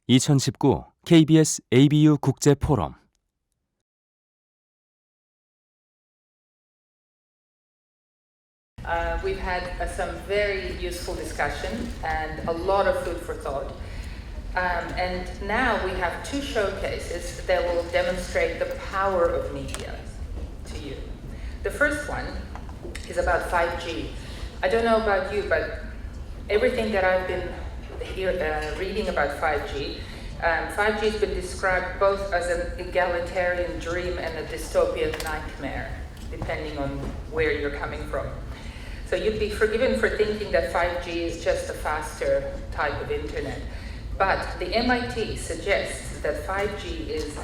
2019 KBS ABU 국제 포럼. We've had some very useful discussion and a lot of food for thought. And now we have two showcases that will demonstrate the power of media to you. The first one is about 5G. I don't know about you, but everything that I've been reading about 5G, 5G has been described both as an egalitarian dream and a dystopian nightmare, depending on where you're coming from. So you'd be forgiven for thinking that 5G is just a faster type of internet. But the MIT suggests that 5G is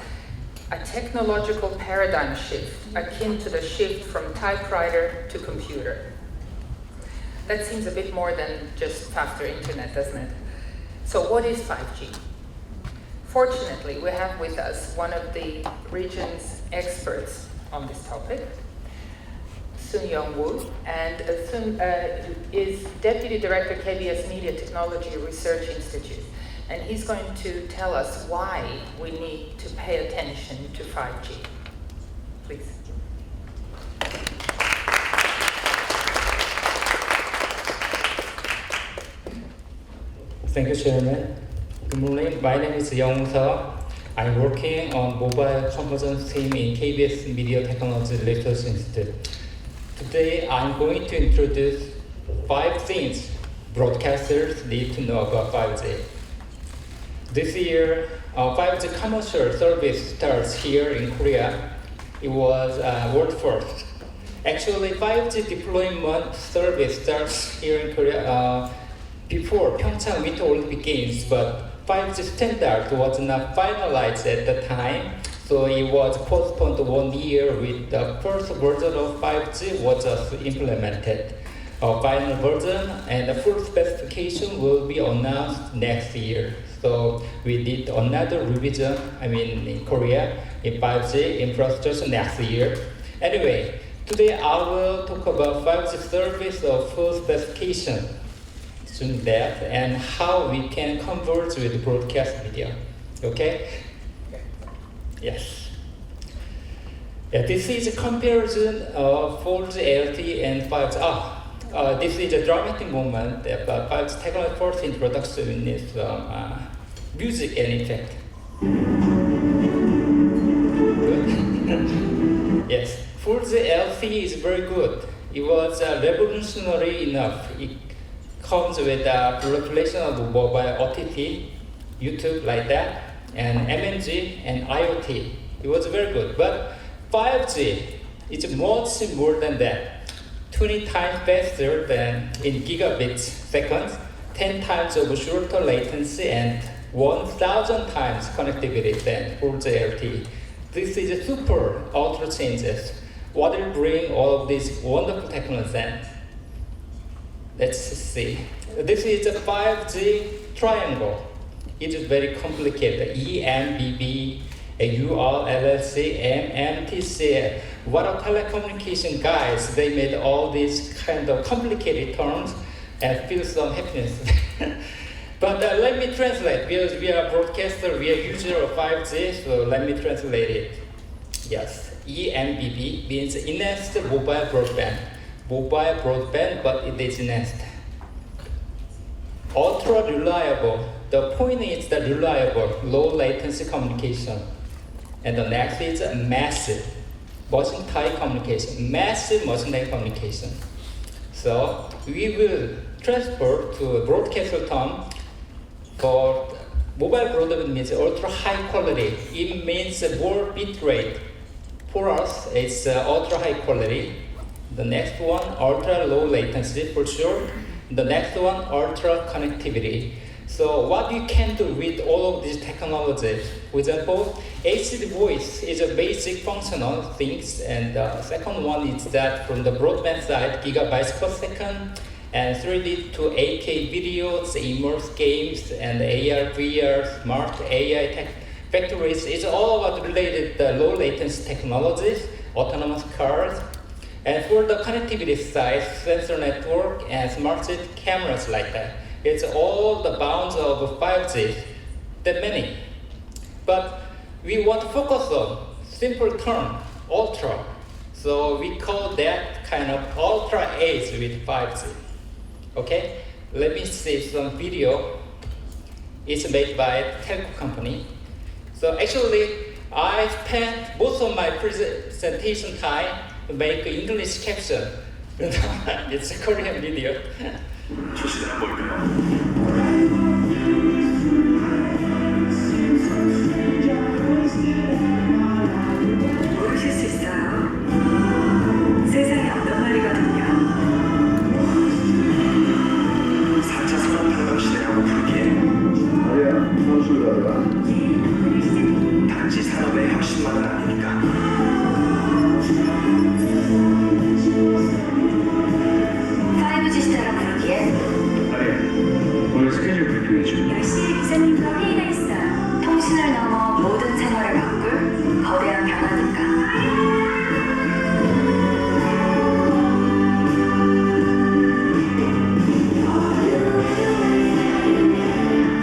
a technological paradigm shift akin to the shift from typewriter to computer. That seems a bit more than just faster internet, doesn't it? So what is 5G? Fortunately, we have with us one of the region's experts on this topic, Hyung, and Sun is Deputy Director, Kbs Media Technology Research Institute. And he's going to tell us why we need to pay attention to 5G. Please. Thank you, Chairman. Good morning. My name is Hyung. I'm working on mobile convergence team in KBS Media Technology Research Institute. Today, I'm going to introduce 5 things broadcasters need to know about 5G. This year, 5G commercial service starts here in Korea. It was world first. Actually, 5G deployment service starts here in Korea before Pyeongchang Winter Olympic Games, but 5G standard was not finalized at the time, so it was postponed 1 year with the first version of 5G was just implemented. A final version and the full specification will be announced next year. So we did another revision, in Korea, in 5G infrastructure next year. Anyway, today I will talk about 5G service of full specification, soon depth, and how we can converge with broadcast media. Okay? Yes. Yeah, this is a comparison of 4G LTE and 5G. This is a dramatic moment about 5G technology first introduction with music and effect. Good? Yes, 4G LTE is very good. It was revolutionary enough. It comes with a proliferation of mobile OTT, YouTube like that, and MNG and IoT. It was very good. But 5G is much more than that. 20 times faster than in gigabits seconds, 10 times of shorter latency, and 1,000 times connectivity than 4G LTE. This is a super ultra changes. What will bring all of these wonderful technologies? Let's see. This is a 5G triangle. It is very complicated. EMBB, UR, LLC, MTC. What are telecommunication guys? They made all these kind of complicated terms and feel some happiness. But let me translate, because we are broadcaster, we are user of 5G, so let me translate it. Yes, EMBB means enhanced mobile broadband. Mobile broadband, but it is enhanced. Ultra reliable. The point is the reliable, low latency communication. And the next is massive, machine type communication. Massive machine type communication. So we will transfer to a broadcaster term. For mobile broadband means ultra high quality. It means more bit rate. For us, it's ultra high quality. The next one, ultra low latency for sure. The next one, ultra connectivity. So what you can do with all of these technologies, for example, HD voice is a basic functional things, and the second one is that from the broadband side, gigabytes per second, and 3D to 8K videos, immersive games, and AR, VR, smart AI tech factories. It's all about related low latency technologies, autonomous cars. And for the connectivity side, sensor network and smart city cameras like that. It's all the bounds of 5G. that many. But we want to focus on simple term, ultra. So we call that kind of ultra age with 5G. Okay, let me see some video. It's made by a telco company. So actually, I spent most of my presentation time to make English caption. It's a Korean video. 출시되는 뭘까요? 모르실 수 있어요. 세상에 없던 말이거든요. 4차 산업혁명시대라고 부르기에 아니야, 선수가 단지 산업의 혁신만은 아니니까. 5G 시대라고 부르기엔 아니야. 오늘 스케줄 브리핑해줘. 10시 기자님과 회의가 있어요. 통신을 넘어 모든 생활을 바꿀 거대한 변화니까.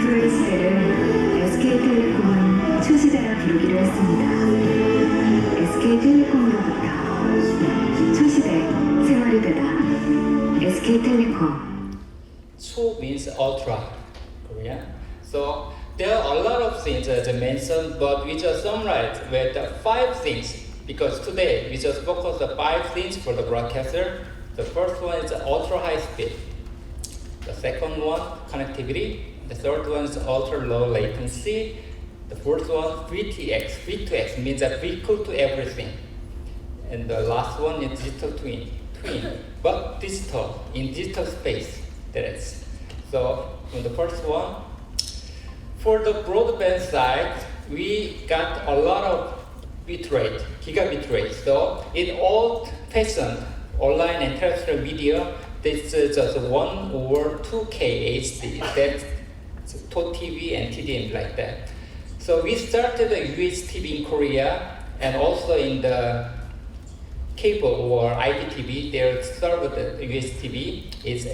그 시대를 SK텔레콤은 초시대라 부르기로 했습니다. SK텔레콤으로부터 초시대 생활이 되다. SK텔레콤. Cho means ultra, Korean. So there are a lot of things as I mentioned, but we just summarize with the 5 things because today we just focus the 5 things for the broadcaster. The first one is ultra high speed. The second one, connectivity. The third one is ultra low latency. The fourth one, V2X. V2X means that we equal to everything. And the last one is digital twin, but digital, in digital space, that is. So, on the first one, for the broadband side, we got a lot of bitrate, gigabit rate. So, in old-fashioned online and terrestrial video, this is just 1 or 2K HD, that's TV and TDM like that. So, we started the UHTV in Korea and also in the cable or IPTV, their server, the UHTV is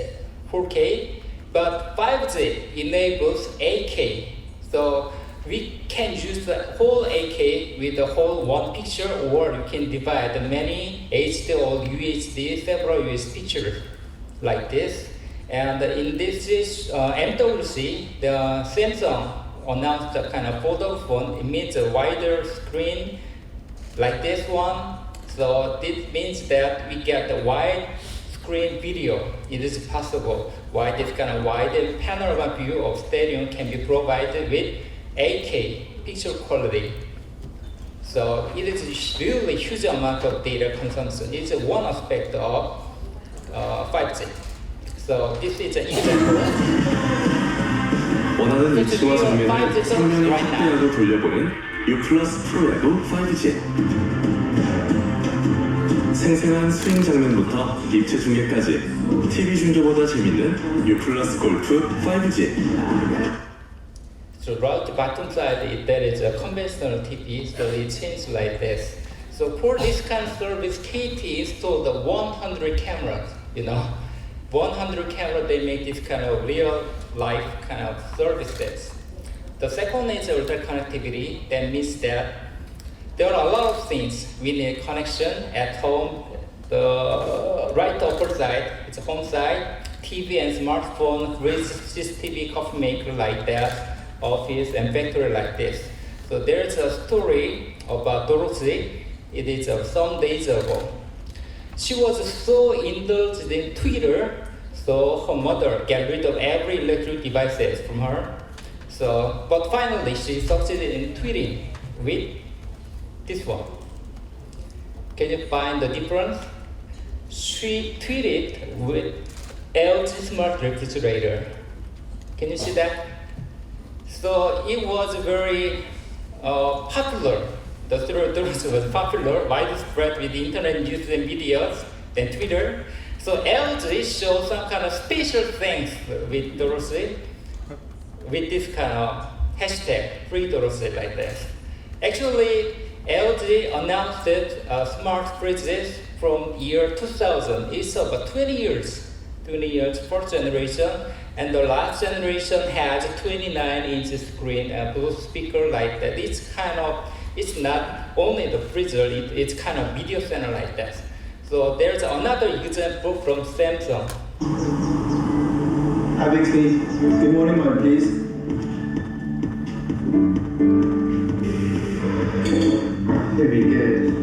4K, but 5G enables 8K. So we can use the whole 8K with the whole one picture, or you can divide the many HD or UHD, several UHD pictures like this. And in this is MWC, the Samsung announced a kind of foldable phone. It means a wider screen like this one. So this means that we get the wide screen video. It is possible why this kind of wide and panorama view of stadium can be provided with 8K picture quality. So it is really huge amount of data consumption. It's one aspect of 5G. So this is an example. 원하는 위치와 장면을 상명이 확대하고 돌려보는 U+ 프로에도 5G. 생생한 스윙 장면부터 입체 중계까지 TV 중계보다 재밌는 U+ 골프 5G. So right bottom side, there is a conventional TV, so it changes like this. So for this kind of service, KT installed the 100 cameras, 100 cameras, they make this kind of real life kind of services. The second is ultra connectivity. That means that there are a lot of things we need connection at home. The right upper side, it's a home side, TV and smartphone, fridge, CCTV, coffee maker like that, office and factory like this. So there's a story about Dorothy. It is some days ago. She was so indulged in Twitter, so her mother got rid of every electronic devices from her. So, but finally she succeeded in tweeting with this one. Can you find the difference? She tweeted with LG smart refrigerator. Can you see that? So it was very popular. The story was popular, widespread with internet news and videos, then Twitter. So LG showed some kind of special things with Dorothy, with this kind of hashtag, free Dorothy like this. Actually, LG announced smart fridges from year 2000. It's about 20 years, first generation. And the last generation has 29-inch screen and Bluetooth speaker like that. It's not only the freezer, it's kind of video center like that. So there's another example from Samsung. Hi Bixby, good morning, ma'am, please. Very good.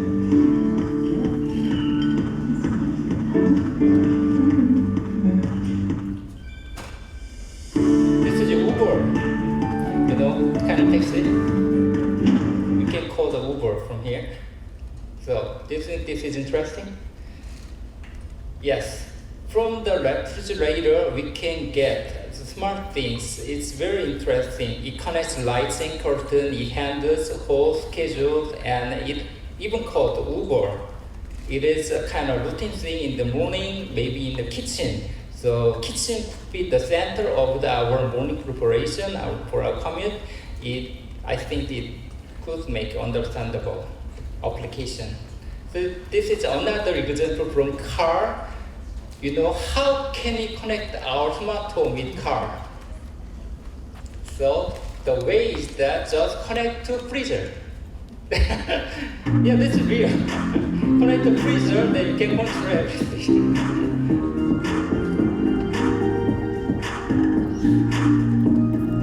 This is Uber, kind of taxi. You can call the Uber from here. So this is interesting. Yes, from the refrigerator we can get the smart things. It's very interesting. It connects lights and curtain, it handles whole schedules, and it even called Uber. It is a kind of routine thing in the morning, maybe in the kitchen. So kitchen could be the center of our morning preparation for our commute. I think it could make understandable application. So this is another example from car. How can we connect our smart home with car? So the way is that just connect to freezer. Yeah, this is real. Connect to freezer, then you can control everything.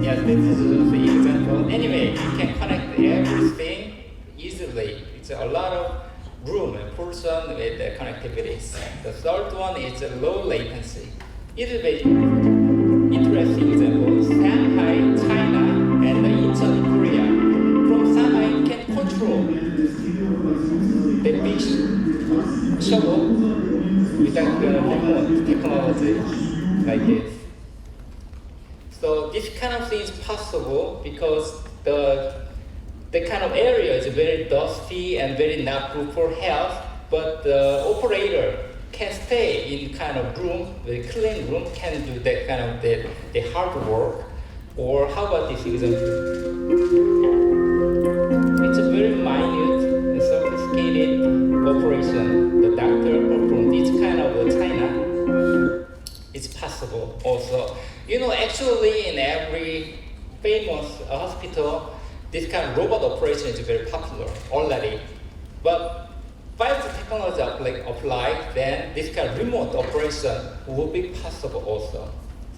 Yes, this is the example. Anyway, you can connect everything easily. It's a lot of room and portion with the connectivities. The third one is low latency. It is a very interesting example. Shanghai, China, and Incheon, Korea. From Shanghai, you can control the big shovel without the remote technology like this. So this kind of thing is possible because the kind of area is very dusty and very not good for health, but the operator can stay in kind of room, very clean room, can do that kind of the hard work. Or how about this example? It's a very minute and sophisticated operation. The doctor from this kind of China, it's possible also. Actually in every famous hospital, this kind of robot operation is very popular already. But 5G technology applied, then this kind of remote operation will be possible also.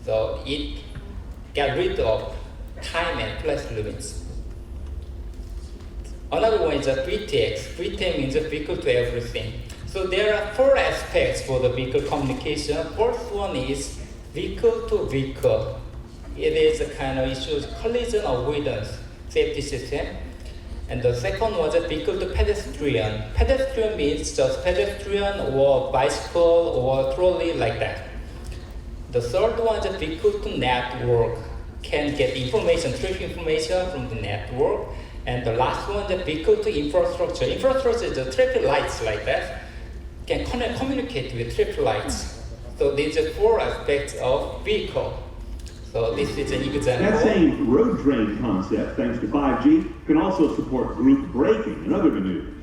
So it get rid of time and place limits. Another one is a VTX. VTX means a vehicle to everything. So there are 4 aspects for the vehicle communication. First one is vehicle to vehicle. It is a kind of issue, collision avoidance safety system. And the second was a vehicle to pedestrian. Pedestrian means just pedestrian or bicycle or trolley like that. The third one is a vehicle to network. Can get information, traffic information from the network. And the last one is a vehicle to infrastructure. Infrastructure is the traffic lights like that. Can communicate with traffic lights. So these are 4 aspects of vehicle. So this is an example. That same road train concept, thanks to 5G, can also support group braking and other maneuvers,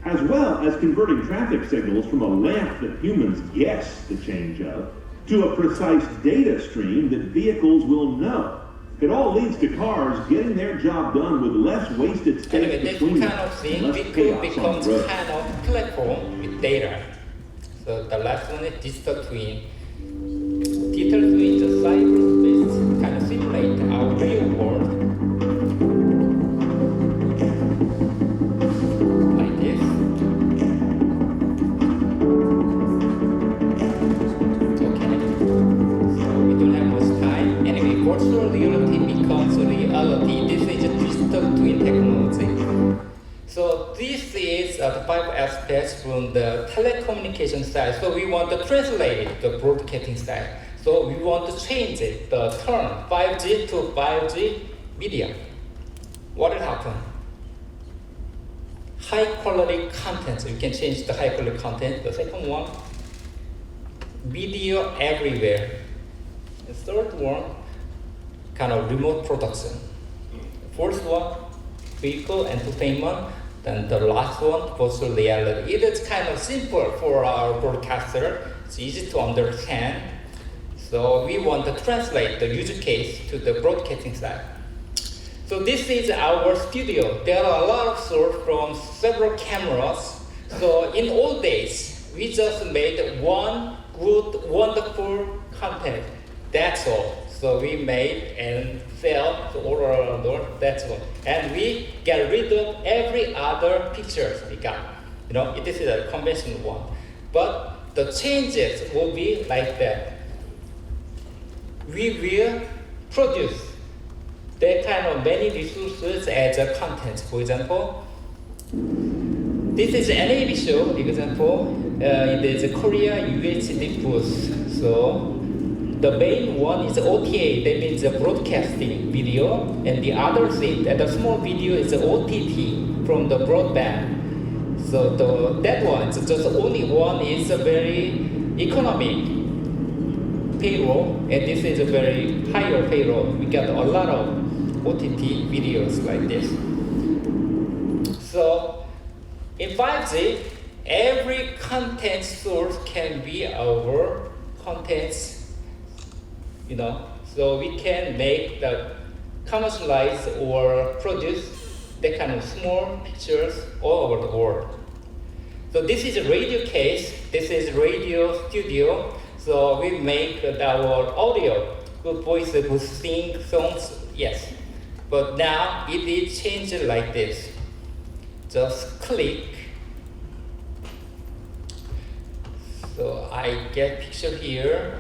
as well as converting traffic signals from a lamp that humans guess the change of to a precise data stream that vehicles will know. It all leads to cars getting their job done with less wasted space anyway, between this kind of thing, vehicle becomes kind of platform with data. So the last one is digital twin. Digital twin is a cyberspace kind of simulate our real world. Like this. Okay. So we don't have much time. Anyway, virtual reality becomes reality. This is a digital twin technology. So this is the 5 aspects from the telecommunication side. So we want to translate it to the broadcasting side. So we want to change it, the term 5G to 5G media. What will happen? High quality content. So you can change the high quality content. The second one, video everywhere. The third one, kind of remote production. Fourth one, vehicle entertainment. Then the last one, virtual reality. It is kind of simple for our broadcaster. It's easy to understand. So we want to translate the use case to the broadcasting side. So this is our studio. There are a lot of sources from several cameras. So in old days, we just made one good, wonderful content. That's all. So we made and sell to all around the world. That's all. And we get rid of every other pictures we got. This is a conventional one. But the changes will be like that. We will produce that kind of many resources as a content. For example, this is an NAB show, example. It is a Korea UHD booth. So the main one is OTA, that means the broadcasting video, and the other thing, the small video is OTT from the broadband. So that one, so just only one is a very economic payroll, and this is a very higher payroll. We got a lot of OTT videos like this. So in 5G, every content source can be our contents, so we can make the commercialize or produce that kind of small pictures all over the world. So this is a radio case, this is radio studio. So we make our audio, good voice, good sing songs, yes. But now it is changed like this. Just click. So I get picture here.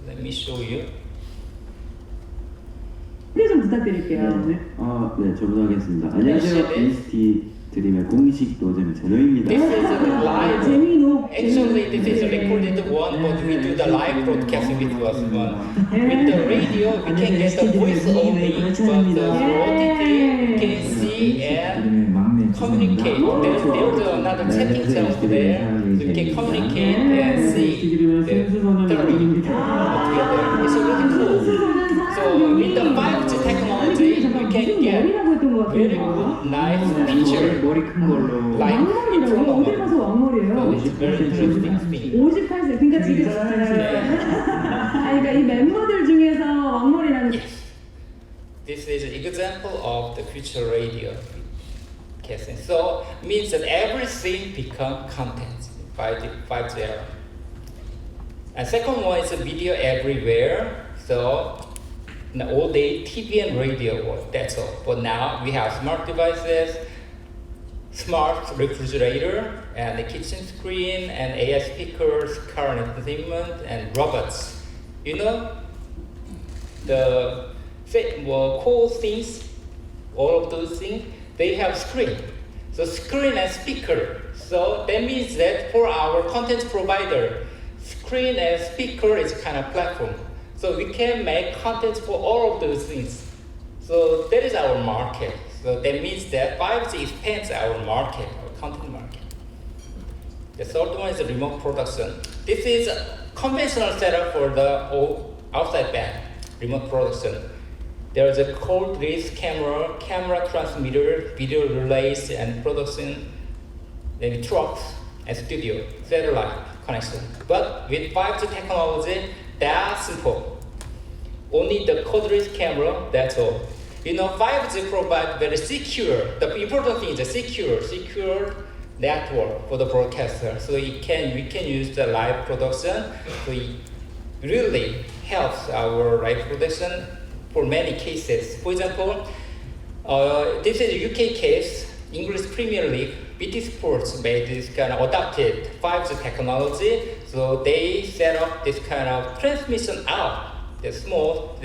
Let me show you. 소개 좀 부탁드릴게요. 네, 저부터 하겠습니다. 안녕하세요. NCT 드림의 공식 노잼 제노입니다. This is a live. 재미노. Actually, this is a recorded one, but we do the live broadcasting with us one. With the radio, we can get the voice only, but the OTT we can see and communicate. There's another chatting sound there, so we can communicate and see the theory together. It's really cool. So with the 5G technology, we can get very good, nice picture. 머리 큰 걸로. Like in front of 어디 us. 가서 왕머리예요? So it's very interesting thing. 58세. 그러니까 지금 그러니까 이 멤버들 중에서 왕머리라는. Yes. This is an example of the future radio casting. So means that everything become content by the 5G era. And second one is a video everywhere. So in the old day, TV and radio was that's all. But now we have smart devices, smart refrigerator, and the kitchen screen, and AI speakers, car entertainment, and robots. The cool things, all of those things, they have screen. So screen and speaker. So that means that for our content provider, screen and speaker is kind of platform. So we can make content for all of those things. So that is our market. So that means that 5G expands our market, our content market. The third one is the remote production. This is a conventional setup for the outside band, remote production. There is a cold race camera, camera transmitter, video relays, and production, then trucks and studio, satellite connection. But with 5G technology, that's simple. Only the cordless camera, that's all. 5G provides very secure. The important thing is a secure network for the broadcaster. So we can use the live production. So it really helps our live production for many cases. For example, this is a UK case, English Premier League. BT Sports made this kind of adopted 5G technology. So they set up this kind of transmission out, the small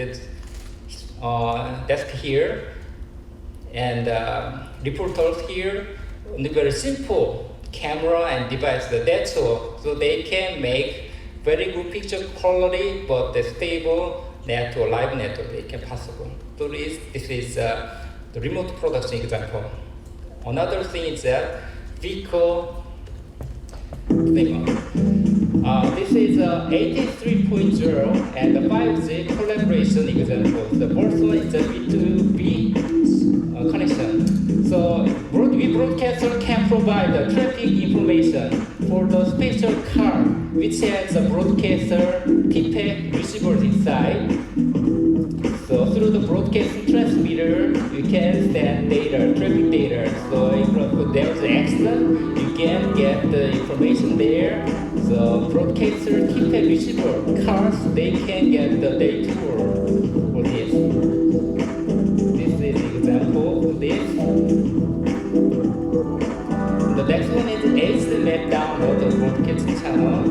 desk here, and reporters here, and very simple camera and device. That's all. So they can make very good picture quality, but the stable network, live network, they can possible. So this is the remote production example. Another thing is that vehicle thing. This is 83.0 and the 5G collaboration example. The first one is a B2B connection. So we broadcaster can provide provide the traffic information for the special car which has a broadcaster TPEC receivers inside. So through the broadcasting transmitter, you can send data, traffic data. So if there's an accident, you can get the information there. So broadcaster TPEC receiver cars, they can get the data for this. This is an example of this. The next one is HD map download of broadcast channel.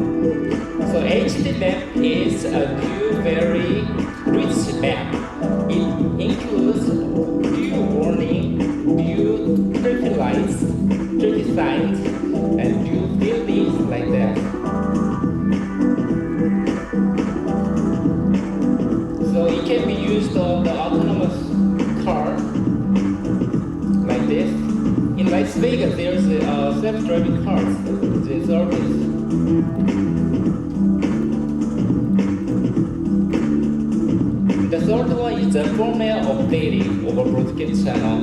So HD map is a new, very rich map. It includes view warning, view traffic lights, traffic signs, and view buildings like that. So it can be used on the autonomous car like this. In Las Vegas, there's self-driving cars in service. The third one is the firmware updating over broadcast channel.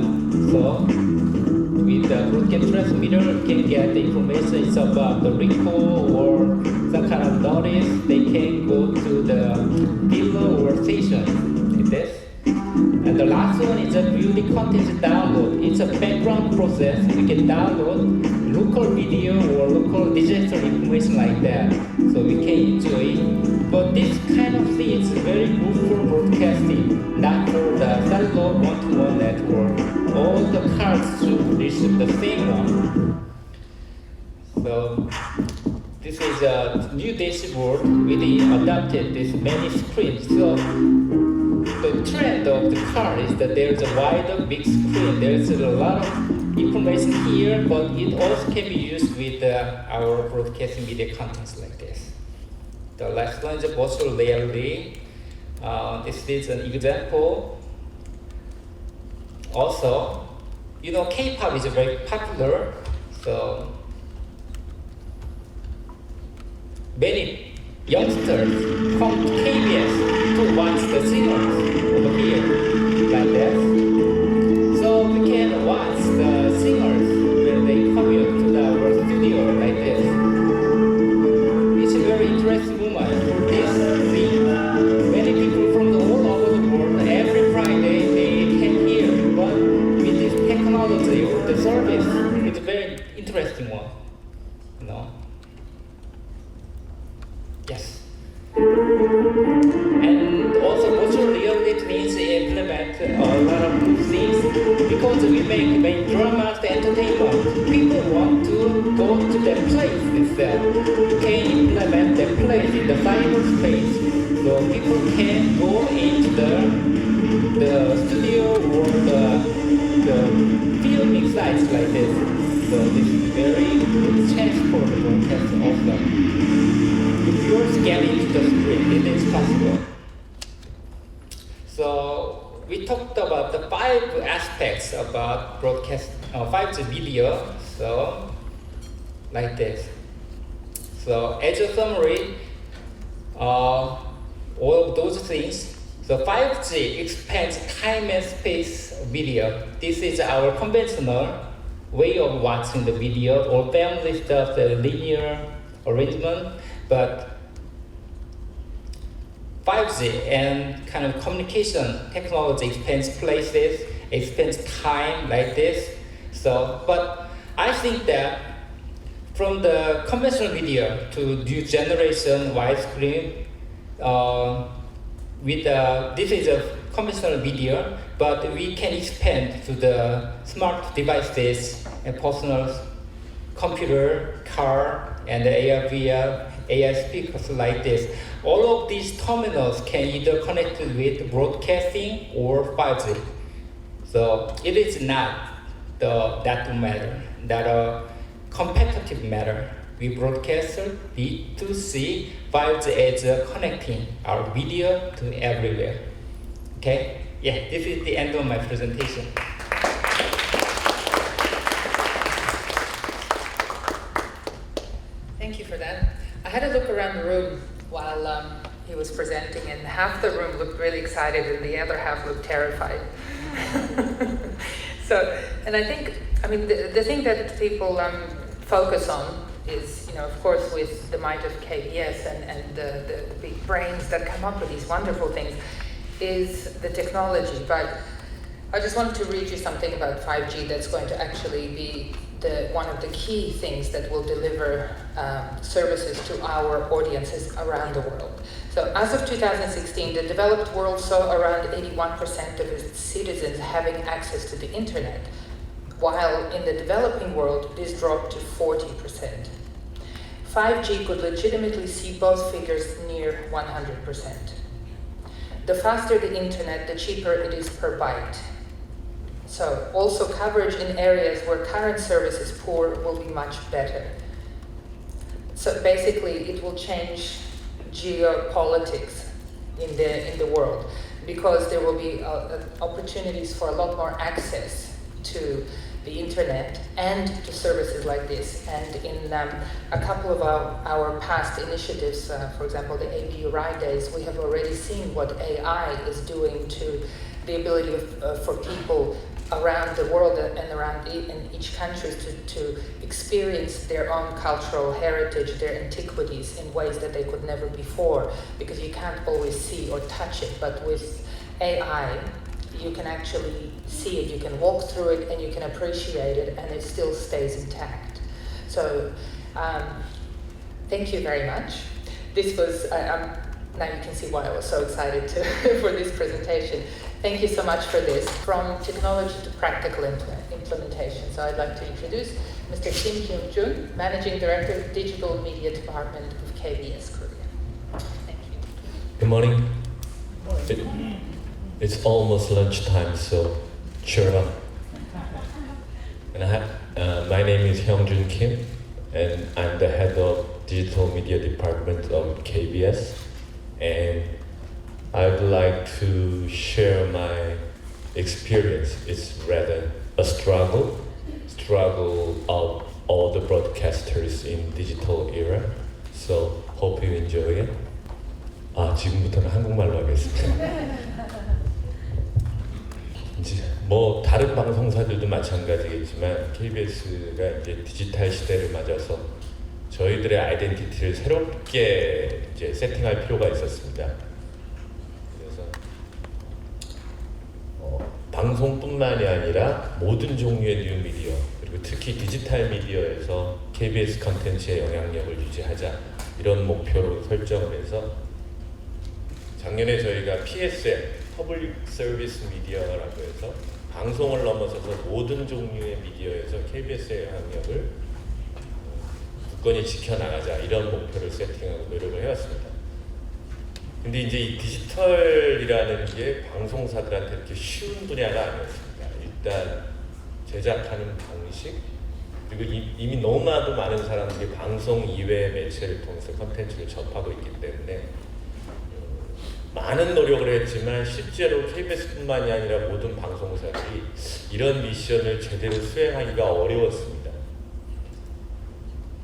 So with the broadcast transmitter, you can get the information it's about the recall or some kind of notice. They can go to the dealer or station like this. And the last one is a view the content download. It's a background process. We can download local video or local digital information like that. So we can enjoy it. But this kind of thing is very good for broadcasting, not for the cellular one-to-one network. All the cards should receive the same one. So this is a new dashboard. We adapted this many screens. So the trend of the car is that there's a wider big screen. There's a lot of information here, but it also can be used with our broadcasting media contents like this. The last one is virtual reality. This is an example. Also, you know, K-pop is very popular, so many youngsters come to KBS to watch the singers over here, like that. So we can watch the singers when they come here to our studio, like this. It's a very interesting moment for this thing. Many people from all over the world, every Friday, they came here, but with this technology or the service, it's a very interesting one, you know. Yes. And also virtual reality means implement a lot of new things because we make dramas, entertainment. People want to go to the place instead. You can implement the place in the cyberspace. So people can go into the studio or the filming sites like this. So this is very good chance for the broadcast also. If you're scanning to the screen, it is possible. So we talked about the 5 aspects about broadcast 5G video. So like this. So as a summary, all of those things. So 5G expands time and space video. This is our conventional way of watching the video or family stuff, the linear arrangement. But 5G and kind of communication technology expands places, expands time like this. So, but I think that from the conventional video to new generation widescreen, this is a conventional video, but we can expand to the smart devices and personal computer, car, and the AR, VR, AI speakers like this. All of these terminals can either connect with broadcasting or 5G. So it is not that matter, that a competitive matter. We broadcasters need to see 5G as connecting our video to everywhere. Okay? Yeah, this is the end of my presentation. Thank you for that. I had a look around the room while he was presenting, and half the room looked really excited and the other half looked terrified. So, and I think, I mean, the thing that people focus on is, of course, with the might of KBS and the big brains that come up with these wonderful things, is the technology. But I just wanted to read you something about 5G that's going to actually be one of the key things that will deliver services to our audiences around the world. So as of 2016, the developed world saw around 81% of its citizens having access to the internet, while in the developing world, this dropped to 40%. 5G could legitimately see both figures near 100%. The faster the internet, the cheaper it is per byte. So also coverage in areas where current service is poor will be much better. So basically it will change geopolitics in the world, because there will be opportunities for a lot more access to the internet and to services like this. And in a couple of our past initiatives, for example, the ABU Ride Days, we have already seen what AI is doing to the ability for people around the world and around in each country to experience their own cultural heritage, their antiquities in ways that they could never before, because you can't always see or touch it. But with AI, you can actually see it, you can walk through it, and you can appreciate it, and it still stays intact. So thank you very much. This was, now you can see why I was so excited for this presentation. Thank you so much for this. From technology to practical implementation. So I'd like to introduce Mr. Hyung, Managing Director of Digital Media Department of KBS Korea. Thank you. Good morning. It's almost lunchtime, so cheer up. And my name is Hyung Kim, and I'm the head of Digital Media Department of KBS. And I'd like to share my experience. It's rather a struggle of all the broadcasters in digital era. So hope you enjoy it. 지금부터는 한국말로 하겠습니다. 뭐 다른 방송사들도 마찬가지겠지만 KBS가 이제 디지털 시대를 맞아서 저희들의 아이덴티티를 새롭게 이제 세팅할 필요가 있었습니다. 그래서 방송뿐만이 아니라 모든 종류의 뉴 미디어, 그리고 특히 디지털 미디어에서 KBS 컨텐츠의 영향력을 유지하자, 이런 목표로 설정을 해서 작년에 저희가 PSM, 퍼블릭 서비스 미디어라고 해서 방송을 넘어서서 모든 종류의 미디어에서 KBS의 영향력을 굳건히 지켜나가자, 이런 목표를 세팅하고 노력을 해왔습니다. 근데 이제 이 디지털이라는 게 방송사들한테 이렇게 쉬운 분야가 아니었습니다. 일단 제작하는 방식, 그리고 이미 너무나도 많은 사람들이 방송 이외의 매체를 통해서 컨텐츠를 접하고 있기 때문에 많은 노력을 했지만 실제로 KBS뿐만이 아니라 모든 방송사들이 이런 미션을 제대로 수행하기가 어려웠습니다.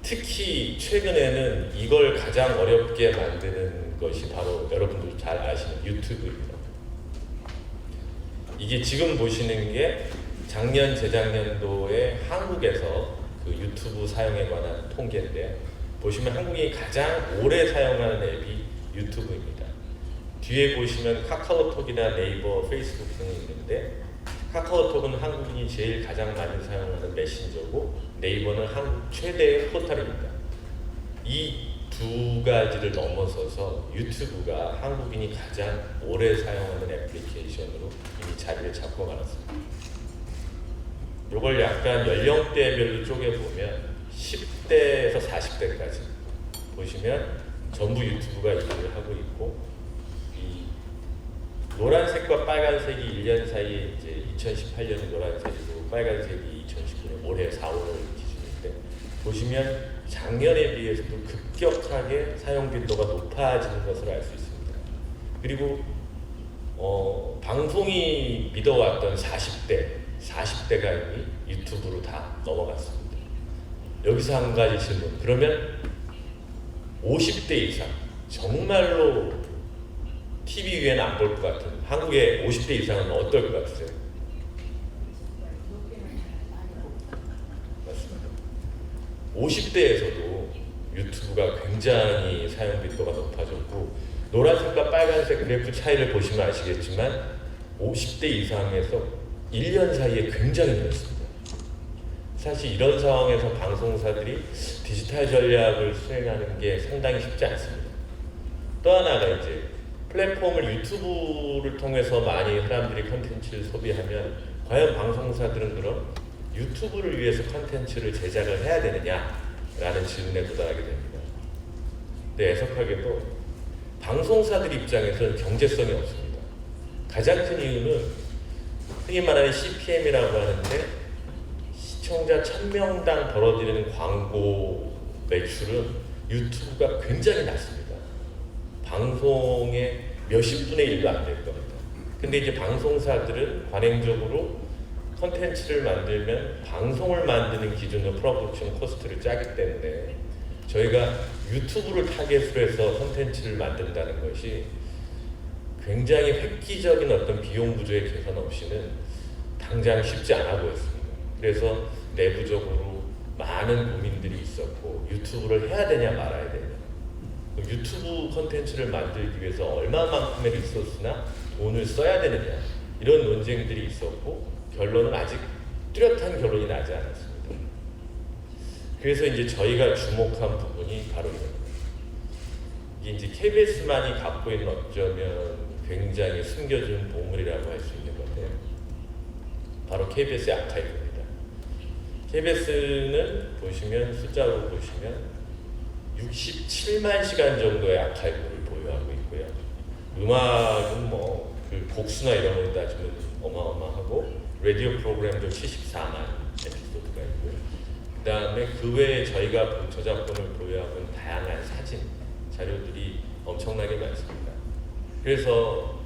특히 최근에는 이걸 가장 어렵게 만드는 것이 바로 여러분들 잘 아시는 유튜브입니다. 이게 지금 보시는 게 작년, 재작년도에 한국에서 그 유튜브 사용에 관한 통계인데요. 보시면 한국인이 가장 오래 사용하는 앱이 유튜브입니다. 뒤에 보시면 카카오톡이나 네이버, 페이스북 등이 있는데, 카카오톡은 한국인이 제일 가장 많이 사용하는 메신저고, 네이버는 한국 최대의 포털입니다. 이 두 가지를 넘어서서 유튜브가 한국인이 가장 오래 사용하는 애플리케이션으로 이미 자리를 잡고 말았습니다. 이걸 약간 연령대별로 쪼개보면 10대에서 40대까지 보시면 전부 유튜브가 일을 하고 있고, 이 노란색과 빨간색이 1년 사이에 이제 2018년이 노란색이고 빨간색이 2019년 올해 4월 기준인데, 보시면 작년에 비해서도 급격하게 사용 빈도가 높아지는 것을 알 수 있습니다. 그리고 방송이 믿어왔던 40대가 이미 유튜브로 다 넘어갔습니다. 여기서 한 가지 질문. 그러면 50대 이상, 정말로 TV 위에는 안 볼 것 같은 한국의 50대 이상은 어떨 것 같으세요? 맞습니다. 50대에서도 유튜브가 굉장히 사용 빈도가 높아졌고 노란색과 빨간색 그래프 차이를 보시면 아시겠지만 50대 이상에서 1년 사이에 굉장히 늘었습니다. 사실 이런 상황에서 방송사들이 디지털 전략을 수행하는 게 상당히 쉽지 않습니다. 또 하나가 이제 플랫폼을 유튜브를 통해서 많이 사람들이 컨텐츠를 소비하면 과연 방송사들은 그럼 유튜브를 위해서 컨텐츠를 제작을 해야 되느냐라는 질문에 도달하게 됩니다. 근데 애석하게도 방송사들 입장에서는 경제성이 없습니다. 가장 큰 이유는 흔히 말하는 CPM이라고 하는데 시청자 1000명당 벌어들이는 광고 매출은 유튜브가 굉장히 낮습니다. 방송의 몇십 분의 1도 안 될 겁니다. 근데 이제 방송사들은 관행적으로 컨텐츠를 만들면 방송을 만드는 기준으로 프로덕션 코스트를 짜기 때문에 저희가 유튜브를 타겟으로 해서 컨텐츠를 만든다는 것이 굉장히 획기적인 어떤 비용 구조의 개선 없이는 당장 쉽지 않아 보였습니다. 그래서 내부적으로 많은 고민들이 있었고 유튜브를 해야 되냐 말아야 되냐, 유튜브 컨텐츠를 만들기 위해서 얼마만큼의 리소스나 돈을 써야 되느냐 이런 논쟁들이 있었고 결론은 아직 뚜렷한 결론이 나지 않았습니다. 그래서 이제 저희가 주목한 부분이 바로 이겁니다. 이게 이제 KBS만이 갖고 있는 어쩌면 굉장히 숨겨진 보물이라고 할 수 있는 건데요. 바로 KBS의 아카이브입니다. KBS는 보시면 숫자로 보시면 67만 시간 정도의 아카이브를 보유하고 있고요. 음악은 뭐 그 곡수나 이런 걸 따지면 어마어마하고 라디오 프로그램도 74만 에피소드가 있고요. 그 다음에 그 외에 저희가 저작권을 보유하고 있는 다양한 사진, 자료들이 엄청나게 많습니다. 그래서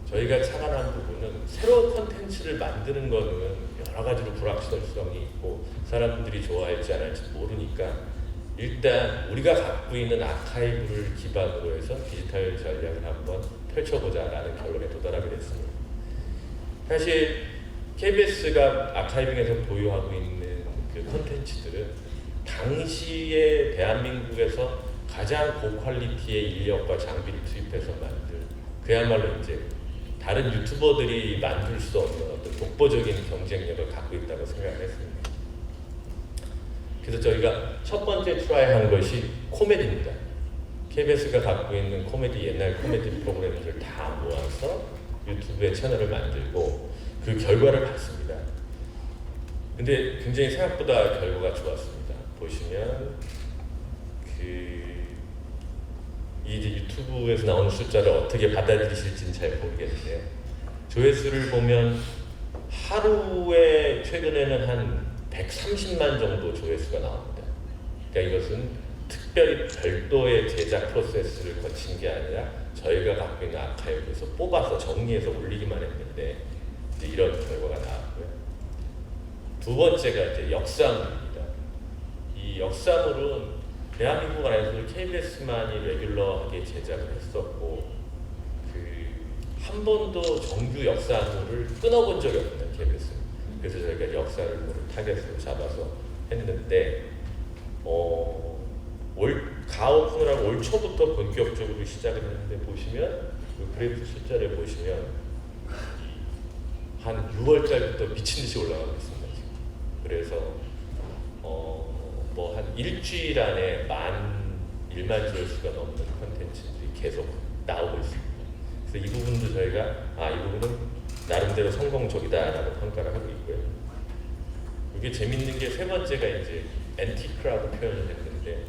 저희가 착안한 부분은 새로운 컨텐츠를 만드는 거는 여러 가지로 불확실성이 있고 사람들이 좋아할지 안 할지 모르니까 일단 우리가 갖고 있는 아카이브를 기반으로 해서 디지털 전략을 한번 펼쳐보자라는 결론에 도달하게 됐습니다. 사실 KBS가 아카이빙에서 보유하고 있는 그 콘텐츠들은 당시에 대한민국에서 가장 고퀄리티의 인력과 장비를 투입해서 만들 그야말로 이제 다른 유튜버들이 만들 수 없는 어떤 독보적인 경쟁력을 갖고 있다고 생각을 했습니다. 그래서 저희가 첫 번째 트라이한 것이 코미디입니다. KBS가 갖고 있는 코미디, 옛날 코미디 프로그램들을 다 모아서 유튜브에 채널을 만들고 그 결과를 봤습니다. 근데 굉장히 생각보다 결과가 좋았습니다. 보시면 이제 유튜브에서 나오는 숫자를 어떻게 받아들이실지는 잘 모르겠는데요. 조회수를 보면 하루에 최근에는 한 130만 정도 조회수가 나옵니다. 그러니까 이것은 특별히 별도의 제작 프로세스를 거친 게 아니라 저희가 갖고 있는 아카이브에서 뽑아서 정리해서 올리기만 했는데 이제 이런 결과가 나왔고요. 두 번째가 이제 역사물입니다. 이 역사물은 대한민국 안에서도 KBS만이 레귤러하게 제작을 했었고 한 번도 정규 역사물을 끊어본 적이 없는 KBS. 그래서 저희가 역사를 타겟으로 잡아서 했는데 가오픈을 하고 올 초부터 본격적으로 시작을 했는데 보시면 그 그래프 숫자를 보시면 한 6월달부터 미친 듯이 올라가고 있습니다. 지금. 그래서 뭐 한 일주일 안에 1만 조회수가 넘는 콘텐츠들이 계속 나오고 있습니다. 그래서 이 부분도 저희가 이 부분은 나름대로 성공적이다라고 평가를 하고 있고요. 이게 재밌는 게 세 번째가 이제 앤티크라고 표현을 했는데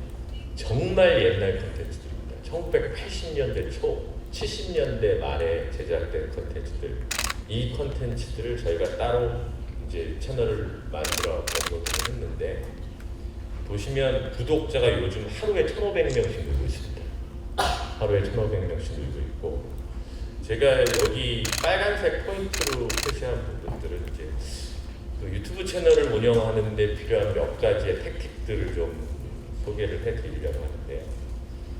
정말 옛날 콘텐츠들입니다. 1980년대 초, 70년대 말에 제작된 콘텐츠들. 이 콘텐츠들을 저희가 따로 이제 채널을 만들어 공급을 했는데 보시면 구독자가 요즘 하루에 1,500명씩 늘고 있습니다. 하루에 1,500명씩 늘고 있고 제가 여기 빨간색 포인트로 표시한 부분들은 이제 그 유튜브 채널을 운영하는 데 필요한 몇 가지의 택틱들을 좀 소개를 해드리려고 하는데요.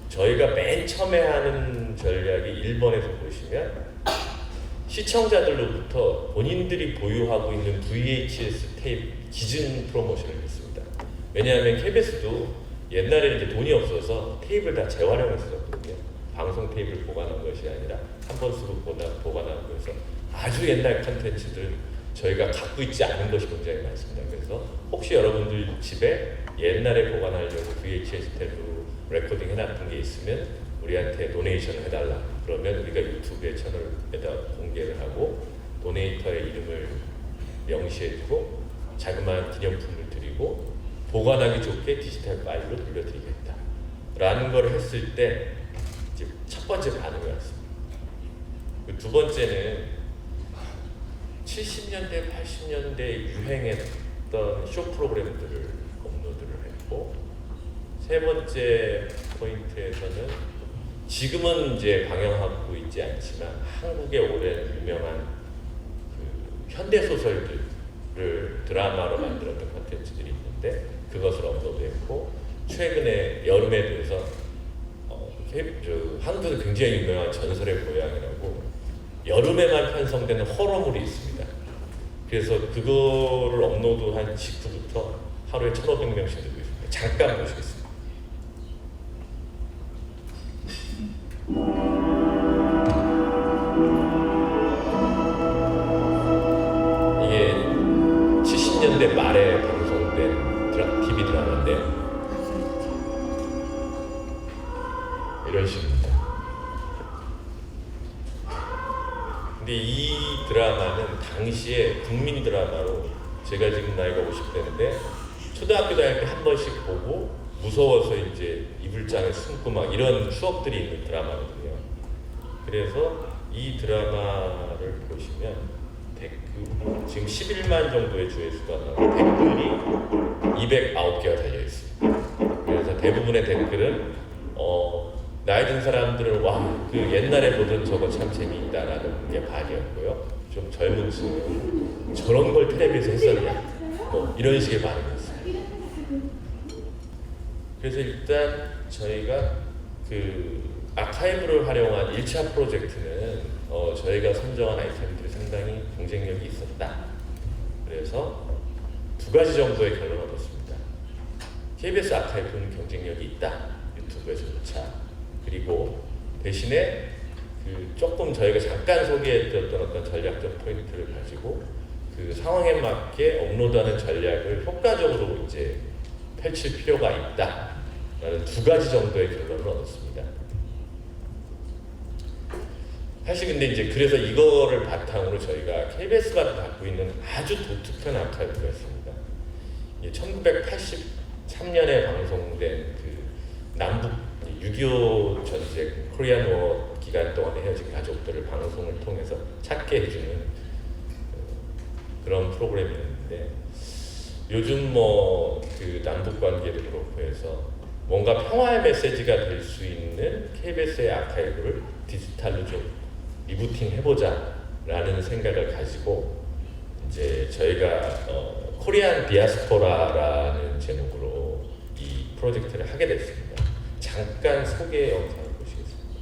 저희가 맨 처음에 하는 전략이 1번에서 보시면 시청자들로부터 본인들이 보유하고 있는 VHS 테이프 기증 프로모션을 했습니다. 왜냐하면 KBS도 옛날에는 이제 돈이 없어서 테이블 다 재활용했었거든요. 방송 테이블 보관한 것이 아니라 한 번 쓰고 보관하고 해서 아주 옛날 컨텐츠들 저희가 갖고 있지 않은 것이 굉장히 많습니다. 그래서 혹시 여러분들 집에 옛날에 보관하려고 VHS 탭으로 레코딩 해놨던 게 있으면 우리한테 도네이션을 해달라. 그러면 우리가 유튜브에 채널에다 공개를 하고 도네이터의 이름을 명시해주고 자그마한 기념품을 드리고 보관하기 좋게 디지털 파일로 돌려드리겠다 라는 걸 했을 때 이제 첫 번째 반응이 왔습니다. 두 번째는 70년대, 80년대 유행했던 쇼 프로그램들을 업로드를 했고, 세 번째 포인트에서는 지금은 이제 방영하고 있지 않지만 한국의 오랜 유명한 그 현대 소설들을 드라마로 만들었던 콘텐츠들이 있는데 그것을 업로드했고, 최근에 여름에 들어서 한국에서 굉장히 유명한 전설의 고향이라고 여름에만 편성되는 호러물이 있습니다. 그래서 그거를 업로드한 직후부터 하루에 1,500명씩 듣고 있습니다. 잠깐 보시겠습니다. 이게 70년대 말에 방송된 TV 드라마인데 이런 식입니다. 근데 이 드라마는 당시에 국민 드라마로, 제가 지금 나이가 50대인데 초등학교 다닐 때 한 번씩 보고 무서워서 이제 이불장에 숨고 막 이런 추억들이 있는 드라마거든요. 그래서 이 드라마를 보시면 댓글, 지금 11만 정도의 조회수가 나오고 댓글이 209개가 달려있습니다. 그래서 대부분의 댓글은 나이 든 사람들은 와, 그 옛날에 보던 저거 참 재미있다라는 게 반이었고요. 좀 젊은 층은 저런 걸 텔레비에서 했었냐, 뭐 이런 식의 반응이었어요. 그래서 일단 저희가 그 아카이브를 활용한 1차 프로젝트는 저희가 선정한 아이템들이 상당히 경쟁력이 있었다. 그래서 두 가지 정도의 결론을 얻었습니다. KBS 아카이브는 경쟁력이 있다, 유튜브에서조차. 그리고 대신에 그 조금 저희가 잠깐 소개해드렸던 어떤 전략적 포인트를 가지고 그 상황에 맞게 업로드하는 전략을 효과적으로 이제 펼칠 필요가 있다라는 두 가지 정도의 결론을 얻었습니다. 사실 근데 이제 그래서 이거를 바탕으로 저희가 KBS가 갖고 있는 아주 독특한 아카이브가 있습니다. 1983년에 방송된 그 남북 6.25 전쟁, 코리안 워 기간 동안에 헤어진 가족들을 방송을 통해서 찾게 해주는 그런 프로그램이었는데, 요즘 뭐 그 남북 관계도 그렇고 해서 뭔가 평화의 메시지가 될 수 있는 KBS의 아카이브를 디지털로 좀 리부팅 해보자 라는 생각을 가지고 이제 저희가 코리안 디아스포라라는 제목으로 이 프로젝트를 하게 됐습니다. 잠깐 소개 영상을 보시겠습니다.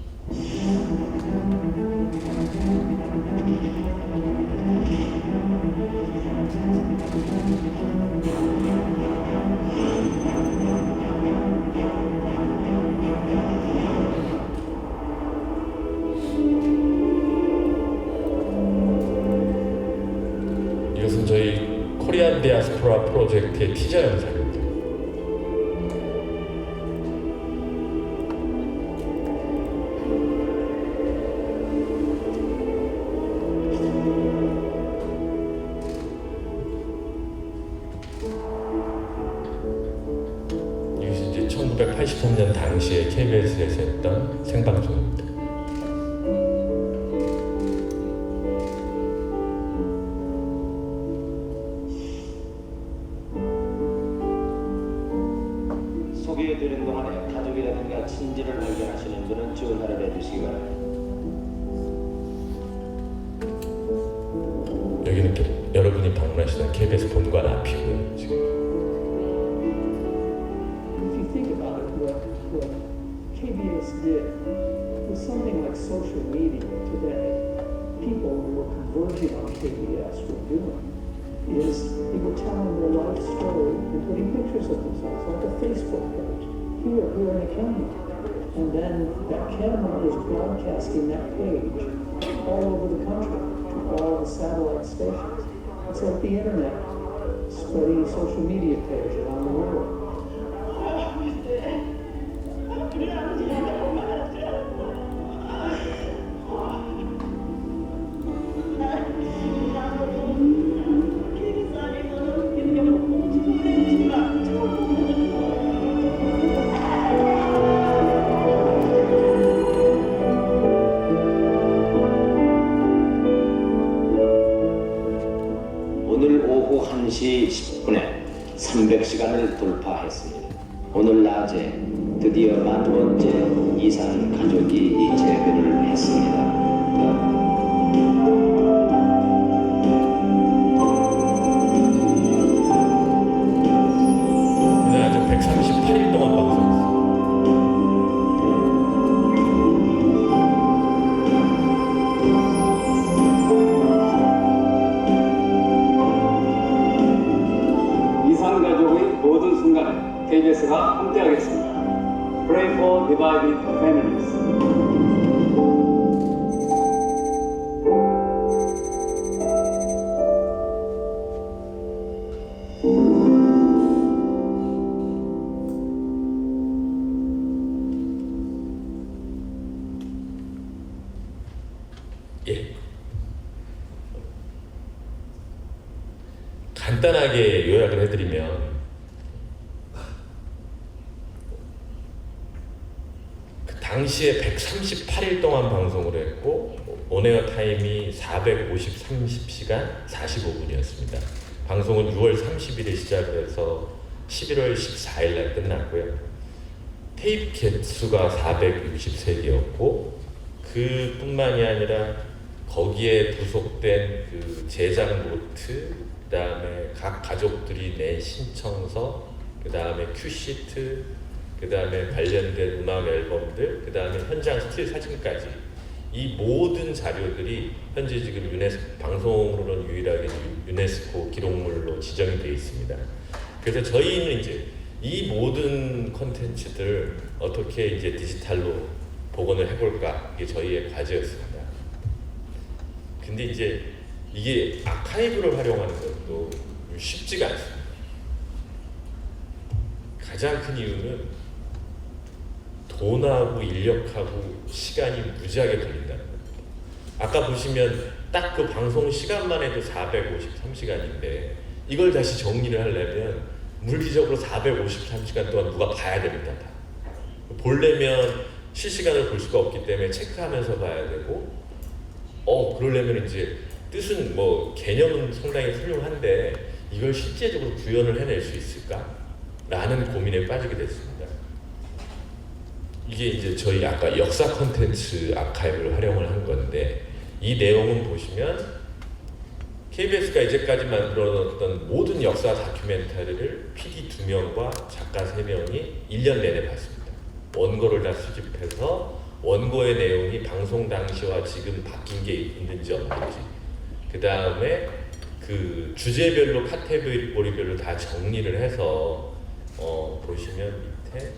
이것은 저희 코리안 디아스포라 프로젝트의 티저 영상입니다. 이것이 이제 1983년 당시에 KBS에서 했던 생방송입니다. 소개해드리는 동안에 가족이라든가 친지를 발견하시는 분은 전화를 해주시기 바랍니다. 여기는 여러분이 방문하시던 KBS 본관 앞이고요. 지금. If you think about it, what KBS did was something like social media today. People who were converging on KBS were doing. is people telling their life story and putting pictures of themselves, like a Facebook page. Here in a camera. And then that camera is broadcasting that page all over the country to all the satellite stations. It's like the internet spreading a social media page around the world. 오늘 오후 1시 10분에 300시간을 돌파했습니다. 오늘 낮에 드디어 40번째 이산 가족이 재회를 했습니다. 네, 138일 동안 방송했어요. 이산 가족의 모든 순간에 KBS가 함께하겠습니다. Pray for divided families. 예. 간단하게 요약을 해드리면 그 당시에 138일 동안 방송을 했고 온에어 타임이 450-30시간 45분이었습니다. 방송은 6월 30일에 시작을 해서 11월 14일 날 끝났고요. 테이프 개수가 463개였고 그뿐만이 아니라 거기에 부속된 그 제작 노트, 그 다음에 각 가족들이 낸 신청서, 그 다음에 큐시트, 그 다음에 관련된 음악 앨범들, 그 다음에 현장 스틸 사진까지 이 모든 자료들이 현재 지금 방송으로는 유일하게 유네스코 기록물로 지정이 되어 있습니다. 그래서 저희는 이제 이 모든 콘텐츠들 어떻게 이제 디지털로 복원을 해볼까, 이게 저희의 과제였습니다. 근데 이제 이게 아카이브를 활용하는 것도 쉽지가 않습니다. 가장 큰 이유는 돈하고 인력하고 시간이 무지하게 걸린다는 겁니다. 아까 보시면 딱 그 방송 시간만 해도 453시간인데 이걸 다시 정리를 하려면 물리적으로 453시간 동안 누가 봐야 됩니다. 보려면 실시간으로 볼 수가 없기 때문에 체크하면서 봐야 되고, 그러려면 이제 뜻은 뭐 개념은 상당히 훌륭한데 이걸 실제적으로 구현을 해낼 수 있을까? 라는 고민에 빠지게 됐습니다. 이게 이제 저희 아까 역사 콘텐츠 아카이브를 활용을 한 건데, 이 내용은 보시면 KBS가 이제까지 만들어놨던 모든 역사 다큐멘터리를 PD 2명과 작가 3명이 1년 내내 봤습니다. 원고를 다 수집해서 원고의 내용이 방송 당시와 지금 바뀐 게 있는지 없는지, 그 다음에 그 주제별로 카테고리별로 다 정리를 해서 보시면 밑에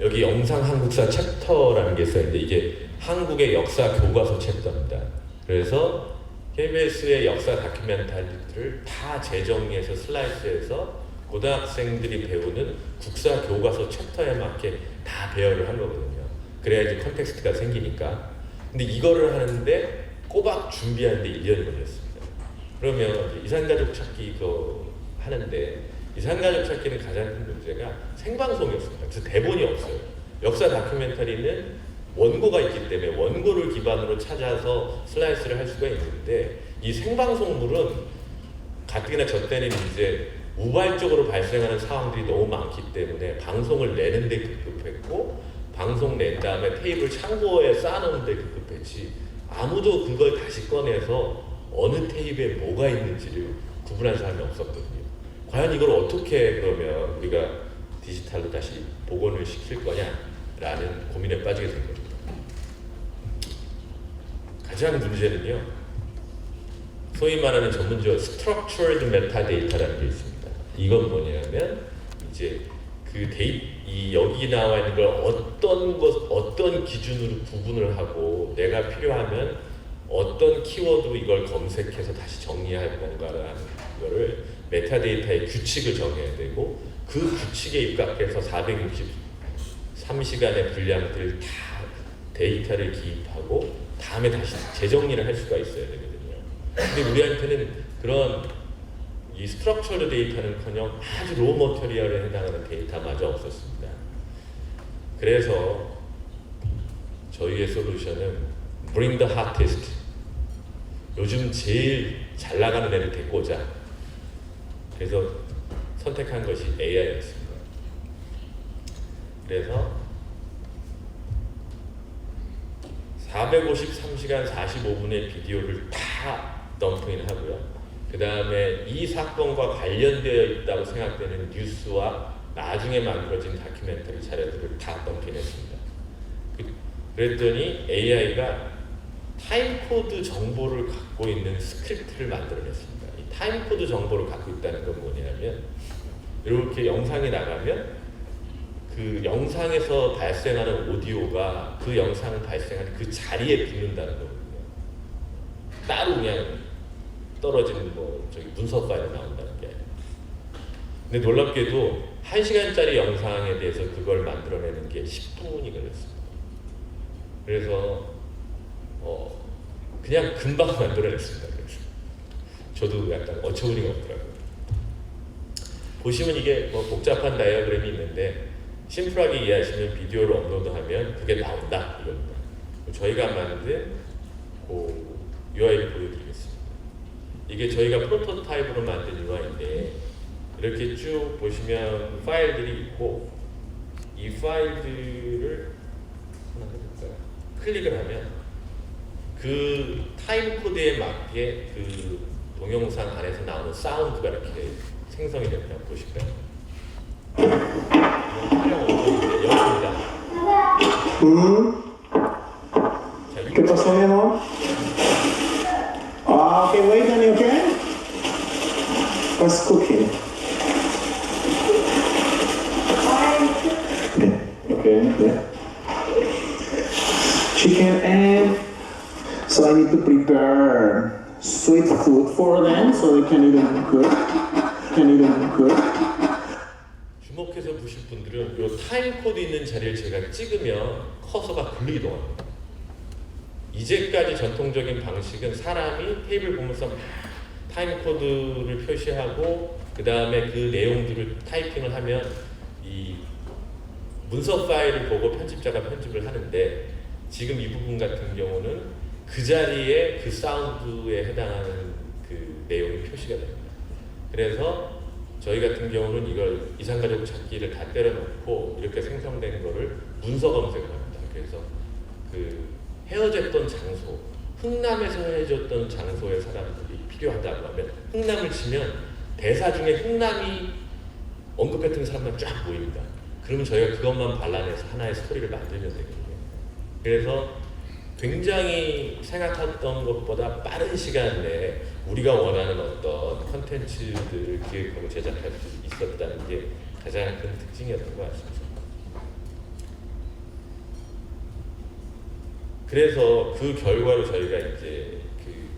여기 영상 한국사 챕터라는 게 있었는데 이게 한국의 역사 교과서 챕터입니다. 그래서 KBS의 역사 다큐멘터리들을 다 재정리해서 슬라이스해서 고등학생들이 배우는 국사 교과서 챕터에 맞게 다 배열을 한 거거든요. 그래야지 컨텍스트가 생기니까. 근데 이거를 하는데 꼬박 준비하는데 1년이 걸렸습니다. 그러면 이산가족 찾기 이거 하는데 이산가족 찾기는 가장 큰 문제가 생방송이었습니다. 그래서 대본이 없어요. 역사 다큐멘터리는 원고가 있기 때문에 원고를 기반으로 찾아서 슬라이스를 할 수가 있는데 이 생방송물은 가뜩이나 저 때는 이제 우발적으로 발생하는 상황들이 너무 많기 때문에 방송을 내는 데 급급했고, 방송 낸 다음에 테이프를 창고에 쌓아놓는 데 급급했지 아무도 그걸 다시 꺼내서 어느 테이프에 뭐가 있는지를 구분한 사람이 없었거든요. 과연 이걸 어떻게 그러면 우리가 디지털로 다시 복원을 시킬 거냐라는 고민에 빠지게 된 겁니다. 가장 문제는요, 소위 말하는 전문적으로 structured metadata라는 게 있습니다. 이건 뭐냐면 이제 그 여기 나와 있는 걸 어떤 기준으로 구분을 하고 내가 필요하면 어떤 키워드로 이걸 검색해서 다시 정리할 건가라는 거를 메타데이터의 규칙을 정해야 되고 그 규칙에 입각해서 463시간의 분량들 다 데이터를 기입하고 다음에 다시 재정리를 할 수가 있어야 되거든요. 근데 우리한테는 그런 이 스트럭처드 데이터는커녕 아주 로우 머터리얼에 해당하는 데이터마저 없었습니다. 그래서 저희의 솔루션은 Bring the hottest, 요즘 제일 잘 나가는 애를 데리고 오자. 그래서 선택한 것이 AI였습니다. 그래서 453시간 45분의 비디오를 다 덤핑을 하고요. 그 다음에 이 사건과 관련되어 있다고 생각되는 뉴스와 나중에 만들어진 다큐멘터리 자료들을 다 덤핑했습니다. 그랬더니 AI가 타임코드 정보를 갖고 있는 스크립트를 만들어냈습니다. 이 타임코드 정보를 갖고 있다는 건 뭐냐면 이렇게 영상이 나가면 그 영상에서 발생하는 오디오가 그 영상 발생하는 그 자리에 붙는다는 거거든요. 따로 그냥 떨어지는 저기 문서 파일이 나온다는 게 아니에요. 근데 놀랍게도 1시간짜리 영상에 대해서 그걸 만들어내는 게 10분이 걸렸습니다. 그래서 그냥 금방 만들어냈습니다. 그래서 저도 약간 어처구니가 없더라고요. 보시면 이게 복잡한 다이어그램이 있는데 심플하게 이해하시면 비디오를 업로드하면 그게 나온다 이겁니다. 저희가 만든 그 UI를 보여드리겠습니다. 이게 저희가 프로토타입으로 만든 UI인데 이렇게 쭉 보시면 파일들이 있고 이 파일들을 하나 해볼까요? 클릭을 하면 그 타임 코드에 맞게 그 동영상 안에서 나오는 사운드가 이렇게 생성이 됩니다. 보실까요? 촬영 원본인데 여기입니다. ¿Qué pasó, mi amor? Okay, wait, honey, okay? What's cooking? Okay, yeah. Chicken and so I need to prepare sweet food for them so they can eat them good. 주목해서 보실 분들은 이 타임 코드 있는 자리를 제가 찍으면 커서가 글로 이동합니다. 이제까지 전통적인 방식은 사람이 테이블 보면서 타임 코드를 표시하고 그 다음에 그 내용들을 타이핑을 하면 이 문서 파일을 보고 편집자가 편집을 하는데 지금 이 부분 같은 경우는 그 자리에 그 사운드에 해당하는 그 내용이 표시가 됩니다. 그래서 저희 같은 경우는 이걸 이산가족 찾기를 다 때려놓고 이렇게 생성된 거를 문서 검색을 합니다. 그래서 그 헤어졌던 장소, 흥남에서 헤어졌던 장소의 사람들이 필요하다고 하면 흥남을 치면 대사 중에 흥남이 언급했던 사람만 쫙 보입니다. 그러면 저희가 그것만 발라내서 하나의 스토리를 만들면 되거든요. 그래서 굉장히 생각했던 것보다 빠른 시간 내에 우리가 원하는 어떤 컨텐츠들을 기획하고 제작할 수 있었다는 게 가장 큰 특징이었던 것 같습니다. 그래서 그 결과로 저희가 이제 그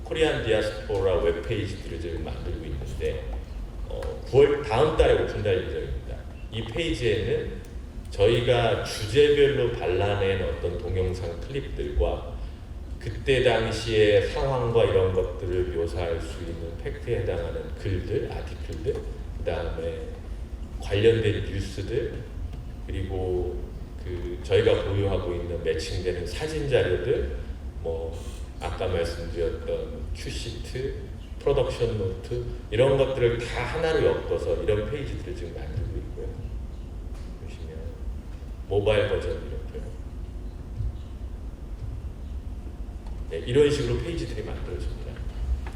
코리안 디아스포라 웹페이지들을 지금 만들고 있는데 9월 다음 달에 오픈될 예정입니다. 이 페이지에는 저희가 주제별로 발라낸 어떤 동영상 클립들과 그때 당시의 상황과 이런 것들을 묘사할 수 있는 팩트에 해당하는 글들, 아티클들, 그 다음에 관련된 뉴스들, 그리고 그 저희가 보유하고 있는 매칭되는 사진 자료들, 아까 말씀드렸던 큐시트, 프로덕션 노트 이런 것들을 다 하나로 엮어서 이런 페이지들을 지금 만들고 있고요. 보시면 모바일 버전 이렇게요. 네, 이런 식으로 페이지들이 만들어집니다.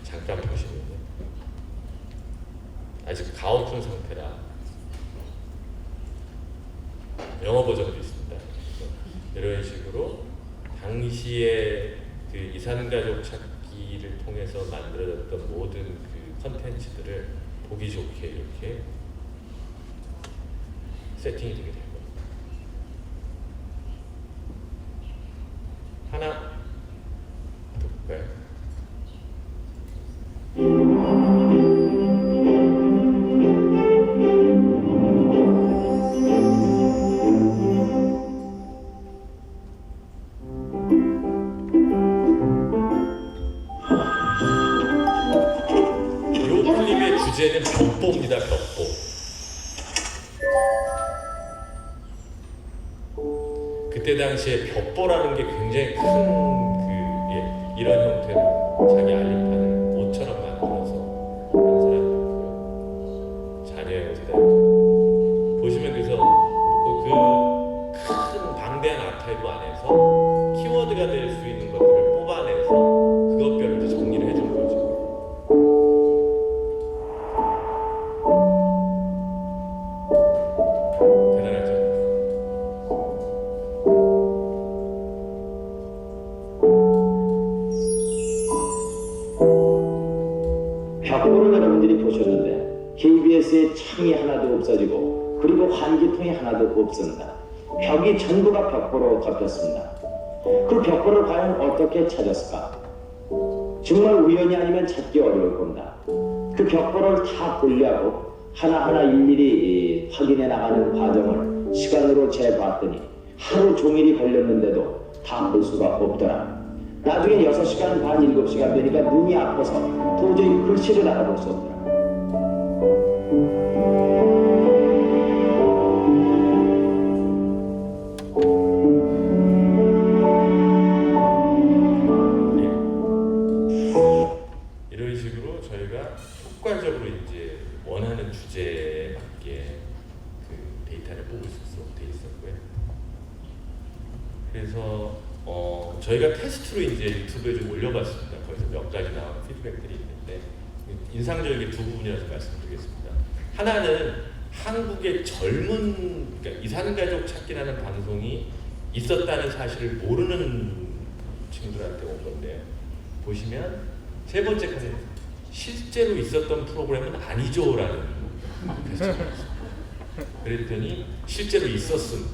잠깐 보시면요. 아직 가오픈 상태라 영어 버전도 있습니다. 이런 식으로 당시에 그 이산가족 찾기를 통해 통해서 만들어졌던 모든 그 컨텐츠들을 보기 좋게 이렇게 세팅이 되게 된 겁니다. 하나 더 볼까요? 주제는 벽보입니다. 벽보. 그때 당시에 벽보라는 게 굉장히 큰 이런 형태로 자기 알림판을 옷처럼 만들어서 하는 사람이고요. 자녀 형태다. 보시면 그래서 그 큰 방대한 아카이브 안에서 키워드가 될 수 있는 것들을 뽑아내서 그것별로 이제 정리를 해준 거죠. KBS의 창이 하나도 없어지고 그리고 환기통이 하나도 없습니다. 벽이 전부가 벽보로 덮였습니다. 그 벽보를 과연 어떻게 찾았을까? 정말 우연이 아니면 찾기 어려울 겁니다. 그 벽보를 다 분리하고 하나하나 일일이 확인해 나가는 과정을 시간으로 재봤더니 하루 종일이 걸렸는데도 다 볼 수가 없더라. 나중에 6시간 반, 7시간 되니까 눈이 아파서 도저히 글씨를 알아볼 수 없더라. 이런 식으로 저희가 효과적으로 이제 원하는 주제에 맞게 그 데이터를 뽑을 수 있도록 돼 있었고요. 그래서 저희가 테스트로 이제 유튜브에 좀 올려봤습니다. 거기서 몇 가지 나온 피드백들이 있는데 인상적인 게 두 부분이라서 말씀드리겠습니다. 하나는 한국의 젊은 그러니까 이산가족 찾기라는 방송이 있었다는 사실을 모르는 친구들한테 온 건데요. 보시면 세 번째 칸에 실제로 있었던 프로그램은 아니죠라는 퀘스천이 있습니다. 그랬더니 실제로 있었음.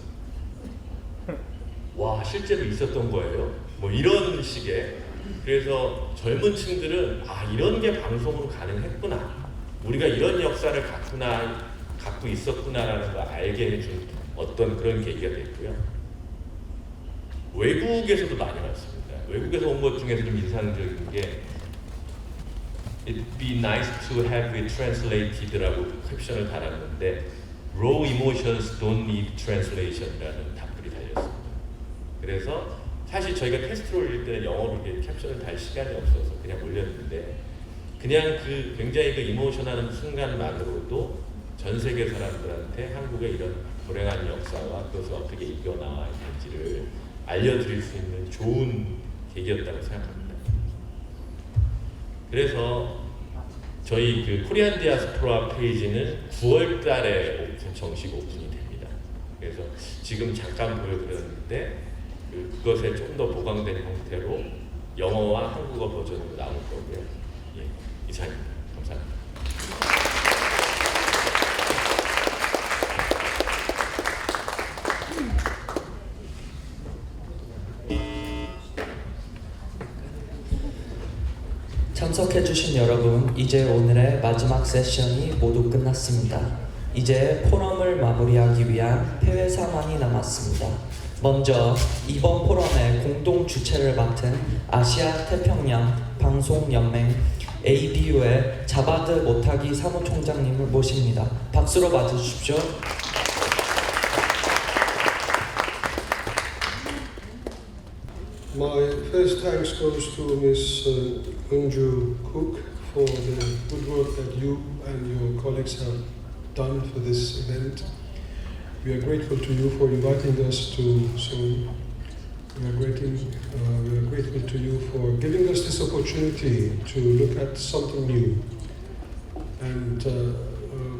와, 실제로 있었던 거예요? 뭐 이런 식의. 그래서 젊은 층들은 아, 이런 게 방송으로 가능했구나. 우리가 이런 역사를 갖고 있었구나라는 걸 알게 해준 어떤 그런 계기가 됐고요. 외국에서도 많이 왔습니다. 외국에서 온 것 중에서 좀 인상적인 게 It'd be nice to have it translated라고 캡션을 달았는데 Raw emotions don't need translation이라는 답글이 달렸습니다. 그래서 사실 저희가 테스트를 올릴 때는 영어로 이렇게 캡션을 달 시간이 없어서 그냥 올렸는데 그냥 그 굉장히 그 이모션하는 순간만으로도 전 세계 사람들한테 한국의 이런 불행한 역사와 그것을 어떻게 이겨나와 있는지를 알려드릴 수 있는 좋은 계기였다고 생각합니다. 그래서 저희 그 코리안 디아스포라 페이지는 9월 달에 정식 오픈이 됩니다. 그래서 지금 잠깐 보여드렸는데 그것에 좀 더 보강된 형태로 영어와 한국어 버전으로 나올 거고요. 예, 이상입니다. 감사합니다. 참석해주신 여러분, 이제 오늘의 마지막 세션이 모두 끝났습니다. 이제 포럼을 마무리하기 위한 폐회사만이 남았습니다. 먼저 이번 포럼의 공동 주최를 맡은 아시아 태평양 방송연맹 ABU의 자바드 모타기 사무총장님을 모십니다. 박수로 맞아주십시오. My first thanks goes to Ms. Eunju Kook for the good work that you and your colleagues have done for this event. We are grateful to you for inviting us to Seoul. We are grateful to you for giving us this opportunity to look at something new. And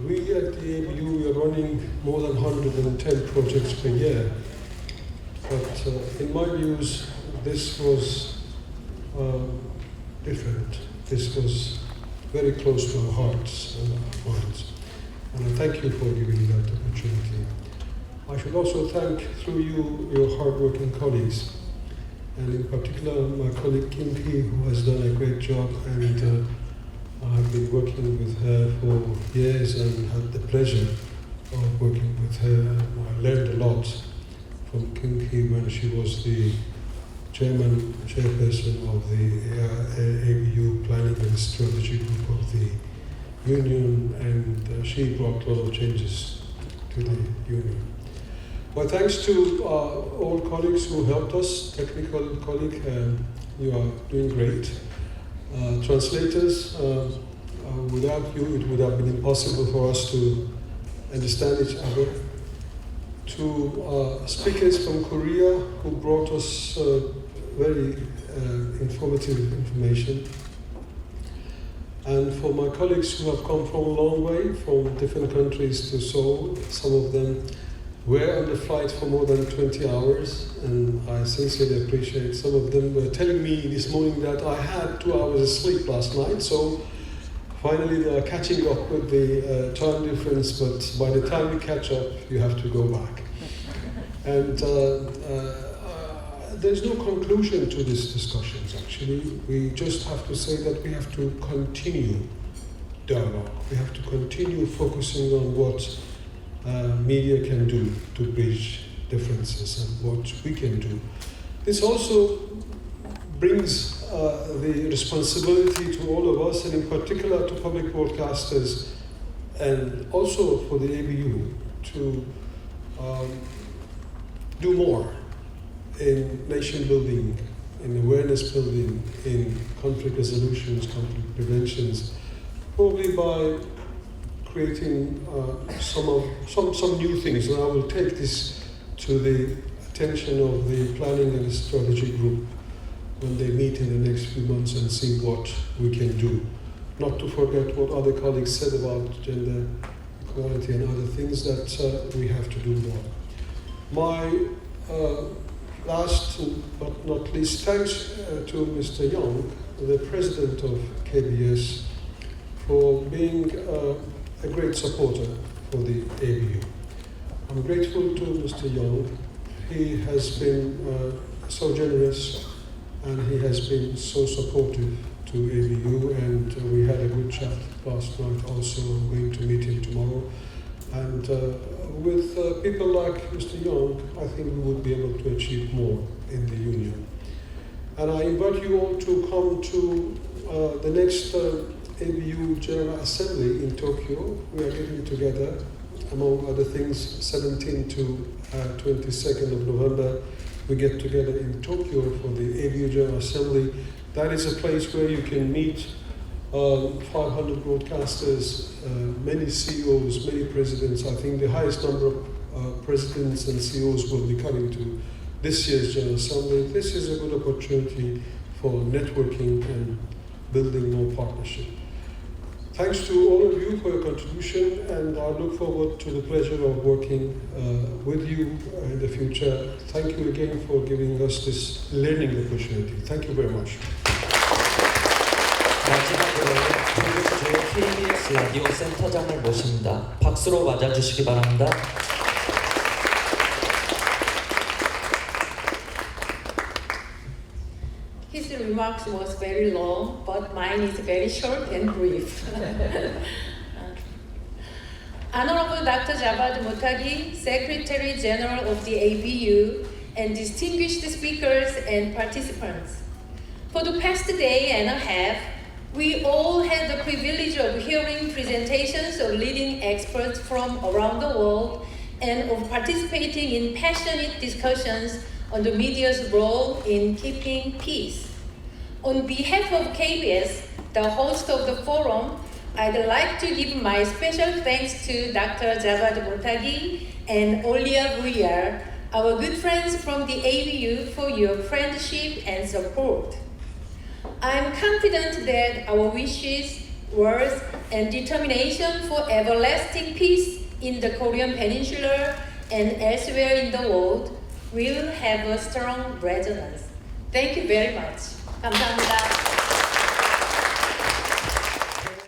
we at the ABU are running more than 110 projects per year. But in my views, this was different. this was very close to our hearts and our minds. And I thank you for giving me that opportunity. I should also thank, through you, your hard-working colleagues, and in particular my colleague Kim Hee, who has done a great job, and I've been working with her for years and had the pleasure of working with her. I learned a lot from Kim Hee when she was the chairperson of the ABU Planning and Strategy Group of the Union, and she brought a lot of changes to the Union. Well, thanks to all colleagues who helped us, technical colleague, you are doing great. Translators, without you it would have been impossible for us to understand each other. To speakers from Korea who brought us very informative information. And for my colleagues who have come from a long way, from different countries to Seoul, some of them were on the flight for more than 20 hours, and I sincerely appreciate. Some of them were telling me this morning that I had 2 hours of sleep last night, so finally they are catching up with the time difference, but by the time you catch up, you have to go back. And there's no conclusion to these discussions, actually. We just have to say that we have to continue dialogue. We have to continue focusing on what media can do to bridge differences and what we can do. This also brings the responsibility to all of us, and in particular to public broadcasters, and also for the ABU to do more in nation building, in awareness building, in conflict resolutions, conflict preventions, probably by creating some new things. And I will take this to the attention of the planning and strategy group when they meet in the next few months and see what we can do. Not to forget what other colleagues said about gender equality and other things that we have to do more. My last but not least thanks to Mr. Hyung, the president of KBS, for being a great supporter for the ABU. I'm grateful to Mr. Hyung. He has been so generous, and he has been so supportive to ABU, and we had a good chat last night also. I'm going to meet him tomorrow. And with people like Mr. Hyung, I think we would be able to achieve more in the Union. And I invite you all to come to the next ABU General Assembly in Tokyo. We are getting together, among other things, 17th to 22nd of November. We get together in Tokyo for the ABU General Assembly. That is a place where you can meet 500 broadcasters, many CEOs, many presidents. I think the highest number of presidents and CEOs will be coming to this year's General Assembly. This is a good opportunity for networking and building more partnership. Thanks to all of you for your contribution, and I look forward to the pleasure of working with you in the future. Thank you again for giving us this learning opportunity. Thank you very much. 마지막으로 조국주 KBS 라디오센터장을 모십니다. 박수로 맞아주시기 바랍니다. His remarks was very long, but mine is very short and brief. Honorable Dr. Javad Motagi, Secretary General of the ABU, and distinguished speakers and participants. For the past day and a half, we all had the privilege of hearing presentations of leading experts from around the world and of participating in passionate discussions on the media's role in keeping peace. On behalf of KBS, the host of the forum, I'd like to give my special thanks to Dr. Javad Motagi and Olia Buyar, our good friends from the ABU, for your friendship and support. I'm confident that our wishes, words, and determination for everlasting peace in the Korean Peninsula and elsewhere in the world will have a strong resonance. Thank you very much. 감사합니다.